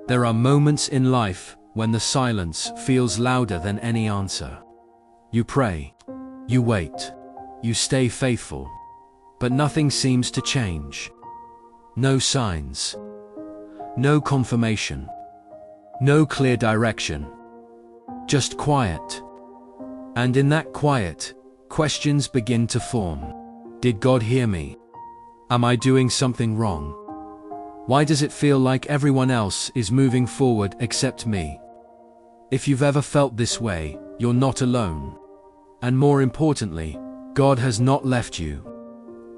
There are moments in life when the silence feels louder than any answer. You pray, you wait, you stay faithful, but nothing seems to change. No signs, no confirmation, no clear direction, just quiet. And in that quiet, questions begin to form. Did God hear me? Am I doing something wrong? Why does it feel like everyone else is moving forward except me? If you've ever felt this way, you're not alone. And more importantly, God has not left you.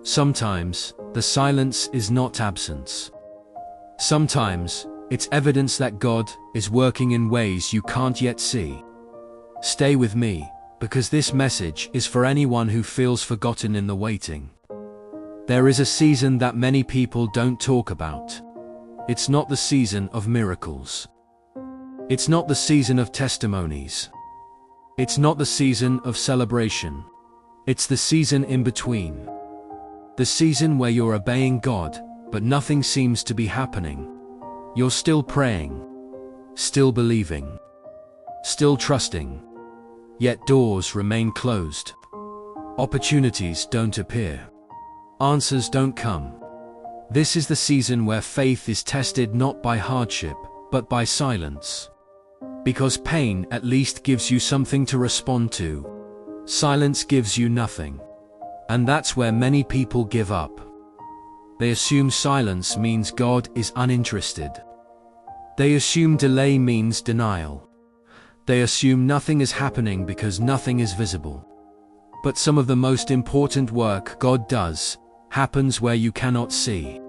Sometimes, the silence is not absence. Sometimes, it's evidence that God is working in ways you can't yet see. Stay with me, because this message is for anyone who feels forgotten in the waiting. There is a season that many people don't talk about. It's not the season of miracles. It's not the season of testimonies. It's not the season of celebration. It's the season in between. The season where you're obeying God, but nothing seems to be happening. You're still praying, still believing, still trusting, yet doors remain closed. Opportunities don't appear. Answers don't come. This is the season where faith is tested not by hardship, but by silence. Because pain at least gives you something to respond to. Silence gives you nothing. And that's where many people give up. They assume silence means God is uninterested. They assume delay means denial. They assume nothing is happening because nothing is visible. But some of the most important work God does happens where you cannot see.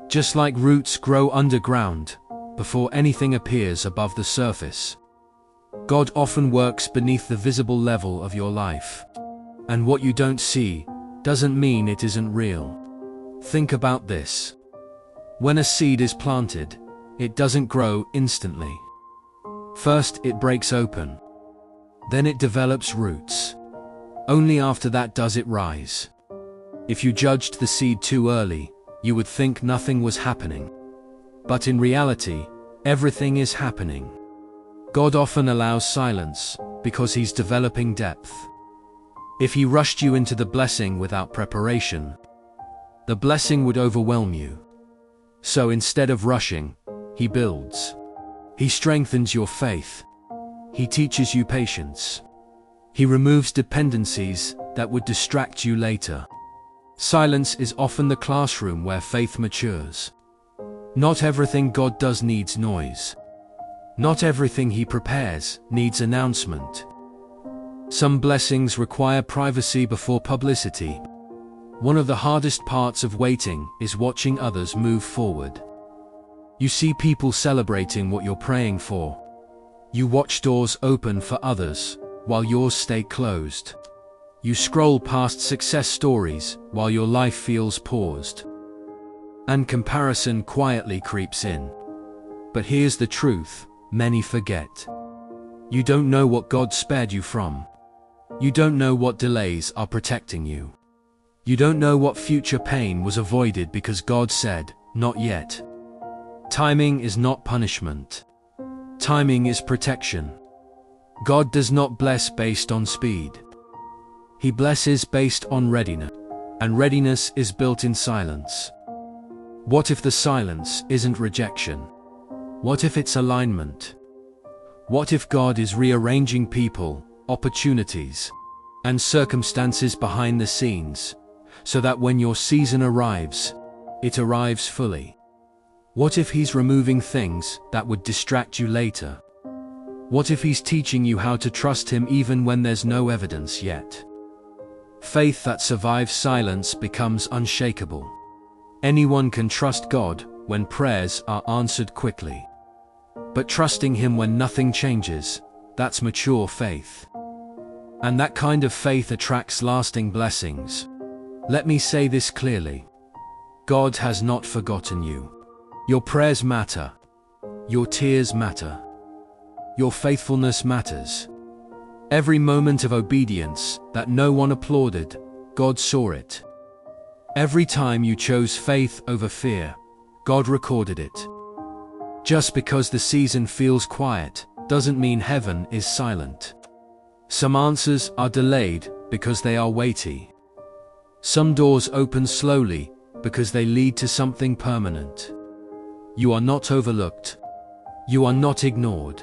Just like roots grow underground, before anything appears above the surface. God often works beneath the visible level of your life. And what you don't see doesn't mean it isn't real. Think about this. When a seed is planted, it doesn't grow instantly. First, it breaks open. Then it develops roots. Only after that does it rise. If you judged the seed too early, you would think nothing was happening. But in reality, everything is happening. God often allows silence because He's developing depth. If He rushed you into the blessing without preparation, the blessing would overwhelm you. So instead of rushing, He builds. He strengthens your faith. He teaches you patience. He removes dependencies that would distract you later. Silence is often the classroom where faith matures. Not everything God does needs noise. Not everything He prepares needs announcement. Some blessings require privacy before publicity. One of the hardest parts of waiting is watching others move forward. You see people celebrating what you're praying for. You watch doors open for others, while yours stay closed. You scroll past success stories, while your life feels paused. And comparison quietly creeps in. But here's the truth, many forget. You don't know what God spared you from. You don't know what delays are protecting you. You don't know what future pain was avoided because God said, "Not yet." Timing is not punishment. Timing is protection. God does not bless based on speed. He blesses based on readiness, and readiness is built in silence. What if the silence isn't rejection? What if it's alignment? What if God is rearranging people, opportunities, and circumstances behind the scenes, so that when your season arrives, it arrives fully? What if He's removing things that would distract you later? What if He's teaching you how to trust Him even when there's no evidence yet? Faith that survives silence becomes unshakable. Anyone can trust God when prayers are answered quickly. But trusting Him when nothing changes, that's mature faith. And that kind of faith attracts lasting blessings. Let me say this clearly. God has not forgotten you. Your prayers matter. Your tears matter. Your faithfulness matters. Every moment of obedience that no one applauded, God saw it. Every time you chose faith over fear, God recorded it. Just because the season feels quiet doesn't mean heaven is silent. Some answers are delayed because they are weighty. Some doors open slowly because they lead to something permanent. You are not overlooked. You are not ignored.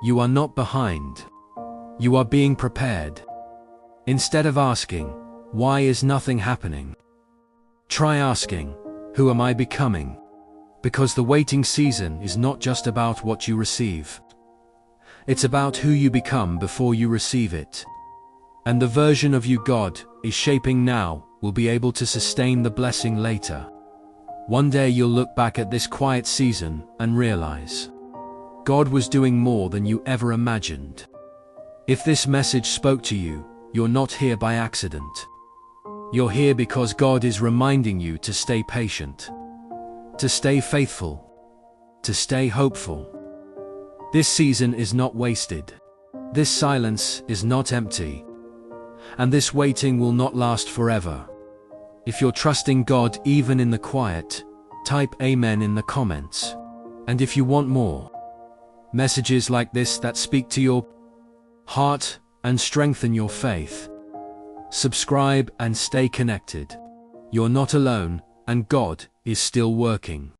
You are not behind. You are being prepared. Instead of asking, "Why is nothing happening?" try asking, "Who am I becoming?" Because the waiting season is not just about what you receive. It's about who you become before you receive it. And the version of you God is shaping now will be able to sustain the blessing later. One day you'll look back at this quiet season and realize God was doing more than you ever imagined. If this message spoke to you, you're not here by accident. You're here because God is reminding you to stay patient, to stay faithful, to stay hopeful. This season is not wasted. This silence is not empty. And this waiting will not last forever. If you're trusting God even in the quiet, type Amen in the comments. And if you want more messages like this that speak to your heart and strengthen your faith, subscribe and stay connected. You're not alone, and God is still working.